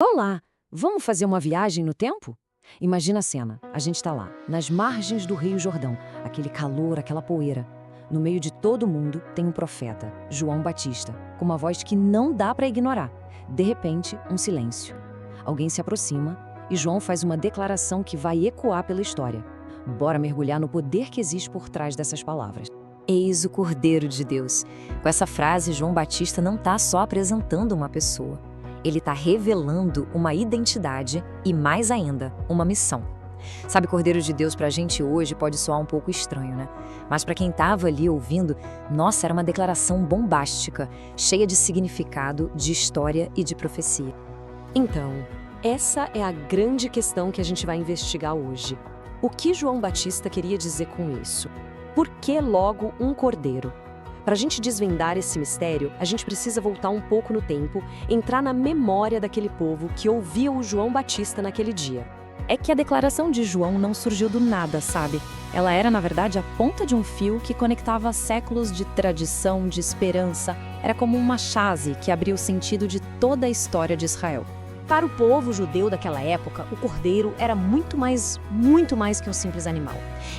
Olá, vamos fazer uma viagem no tempo? Imagina a cena, a gente está lá, nas margens do Rio Jordão, aquele calor, aquela poeira. No meio de todo mundo tem um profeta, João Batista, com uma voz que não dá para ignorar. De repente, um silêncio. Alguém se aproxima e João faz uma declaração que vai ecoar pela história. Bora mergulhar no poder que existe por trás dessas palavras. Eis o Cordeiro de Deus. Com essa frase, João Batista não está só apresentando uma pessoa. Ele está revelando uma identidade e, mais ainda, uma missão. Sabe, Cordeiro de Deus pra gente hoje pode soar um pouco estranho, né? Mas para quem estava ali ouvindo, nossa, era uma declaração bombástica, cheia de significado, de história e de profecia. Então, essa é a grande questão que a gente vai investigar hoje. O que João Batista queria dizer com isso? Por que logo um cordeiro? Para a gente desvendar esse mistério, a gente precisa voltar um pouco no tempo, entrar na memória daquele povo que ouvia o João Batista naquele dia. É que a declaração de João não surgiu do nada, sabe? Ela era, na verdade, a ponta de um fio que conectava séculos de tradição, de esperança. Era como uma chave que abria o sentido de toda a história de Israel. Para o povo judeu daquela época, o cordeiro era muito mais que um simples animal.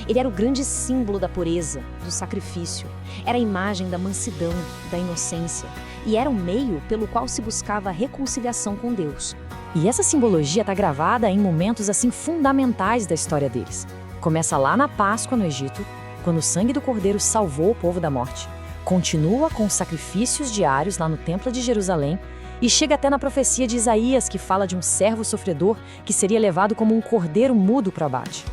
Ele era o grande símbolo da pureza, do sacrifício. Era a imagem da mansidão, da inocência. E era o meio pelo qual se buscava a reconciliação com Deus. E essa simbologia está gravada em momentos assim fundamentais da história deles. Começa lá na Páscoa no Egito, quando o sangue do cordeiro salvou o povo da morte. Continua com os sacrifícios diários lá no Templo de Jerusalém, e chega até na profecia de Isaías, que fala de um servo sofredor que seria levado como um cordeiro mudo para o abate.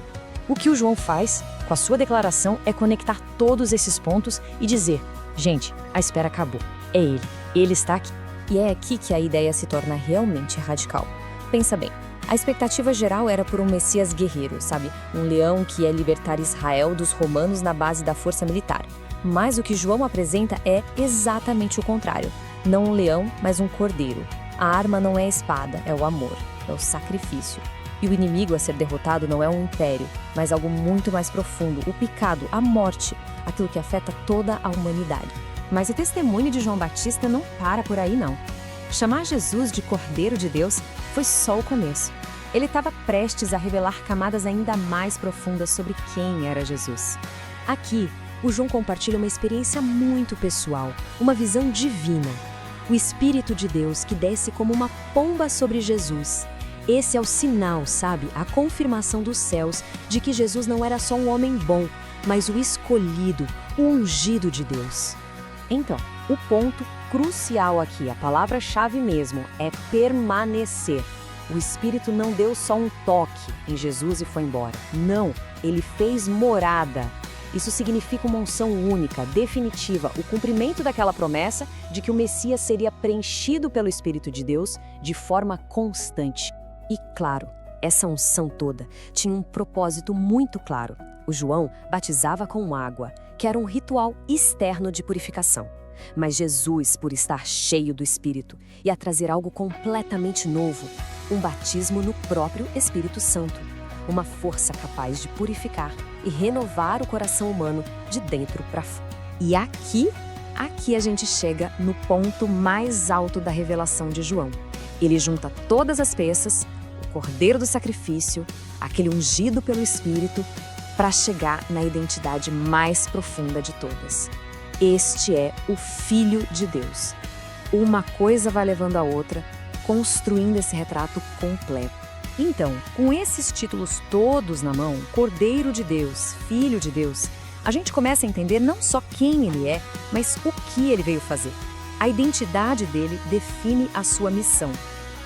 O que o João faz, com a sua declaração, é conectar todos esses pontos e dizer: gente, a espera acabou. É ele está aqui. E é aqui que a ideia se torna realmente radical. Pensa bem, a expectativa geral era por um Messias guerreiro, sabe? Um leão que ia libertar Israel dos romanos na base da força militar. Mas o que João apresenta é exatamente o contrário. Não um leão, mas um cordeiro. A arma não é a espada, é o amor, é o sacrifício. E o inimigo a ser derrotado não é um império, mas algo muito mais profundo, o pecado, a morte, aquilo que afeta toda a humanidade. Mas o testemunho de João Batista não para por aí, não. Chamar Jesus de Cordeiro de Deus foi só o começo. Ele estava prestes a revelar camadas ainda mais profundas sobre quem era Jesus. Aqui, o João compartilha uma experiência muito pessoal, uma visão divina. O Espírito de Deus que desce como uma pomba sobre Jesus. Esse é o sinal, sabe? A confirmação dos céus de que Jesus não era só um homem bom, mas o escolhido, o ungido de Deus. Então, o ponto crucial aqui, a palavra-chave mesmo, é permanecer. O Espírito não deu só um toque em Jesus e foi embora. Não, ele fez morada. Isso significa uma unção única, definitiva, o cumprimento daquela promessa de que o Messias seria preenchido pelo Espírito de Deus de forma constante. E claro, essa unção toda tinha um propósito muito claro. O João batizava com água, que era um ritual externo de purificação. Mas Jesus, por estar cheio do Espírito, ia trazer algo completamente novo, um batismo no próprio Espírito Santo. Uma força capaz de purificar e renovar o coração humano de dentro para fora. E aqui a gente chega no ponto mais alto da revelação de João. Ele junta todas as peças, o cordeiro do sacrifício, aquele ungido pelo Espírito, para chegar na identidade mais profunda de todas. Este é o Filho de Deus. Uma coisa vai levando a outra, construindo esse retrato completo. Então, com esses títulos todos na mão, Cordeiro de Deus, Filho de Deus, a gente começa a entender não só quem ele é, mas o que ele veio fazer. A identidade dele define a sua missão.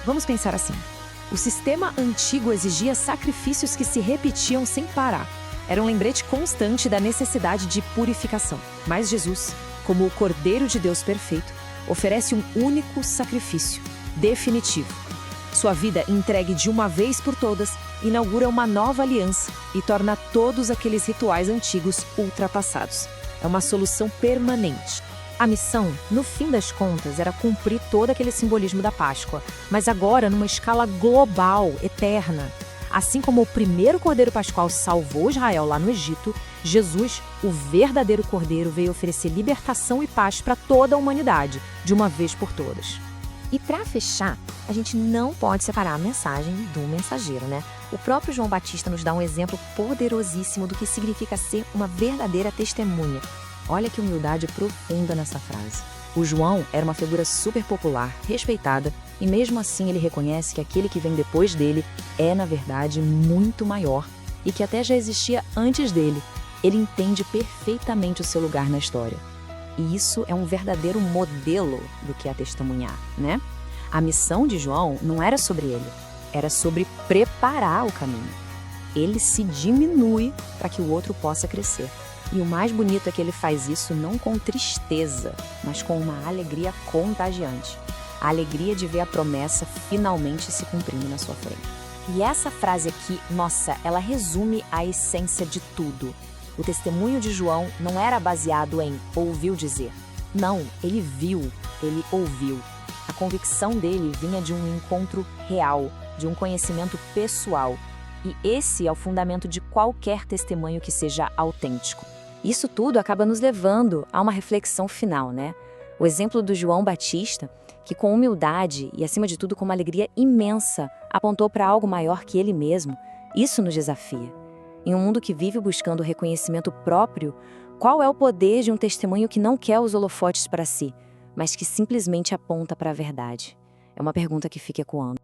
Vamos pensar assim. O sistema antigo exigia sacrifícios que se repetiam sem parar. Era um lembrete constante da necessidade de purificação. Mas Jesus, como o Cordeiro de Deus perfeito, oferece um único sacrifício, definitivo. Sua vida entregue de uma vez por todas inaugura uma nova aliança e torna todos aqueles rituais antigos ultrapassados. É uma solução permanente. A missão, no fim das contas, era cumprir todo aquele simbolismo da Páscoa, mas agora numa escala global, eterna. Assim como o primeiro Cordeiro Pascual salvou Israel lá no Egito, Jesus, o verdadeiro Cordeiro, veio oferecer libertação e paz para toda a humanidade, de uma vez por todas. E para fechar, a gente não pode separar a mensagem do mensageiro, né? O próprio João Batista nos dá um exemplo poderosíssimo do que significa ser uma verdadeira testemunha. Olha que humildade profunda nessa frase. O João era uma figura super popular, respeitada, e mesmo assim ele reconhece que aquele que vem depois dele é, na verdade, muito maior e que até já existia antes dele. Ele entende perfeitamente o seu lugar na história. E isso é um verdadeiro modelo do que é testemunhar, né? A missão de João não era sobre ele, era sobre preparar o caminho. Ele se diminui para que o outro possa crescer. E o mais bonito é que ele faz isso não com tristeza, mas com uma alegria contagiante. A alegria de ver a promessa finalmente se cumprindo na sua frente. E essa frase aqui, nossa, ela resume a essência de tudo. O testemunho de João não era baseado em ouviu dizer. Não, ele viu, ele ouviu. A convicção dele vinha de um encontro real, de um conhecimento pessoal. E esse é o fundamento de qualquer testemunho que seja autêntico. Isso tudo acaba nos levando a uma reflexão final, né? O exemplo do João Batista, que com humildade e, acima de tudo, com uma alegria imensa, apontou para algo maior que ele mesmo, isso nos desafia. Em um mundo que vive buscando reconhecimento próprio, qual é o poder de um testemunho que não quer os holofotes para si, mas que simplesmente aponta para a verdade? É uma pergunta que fica ecoando.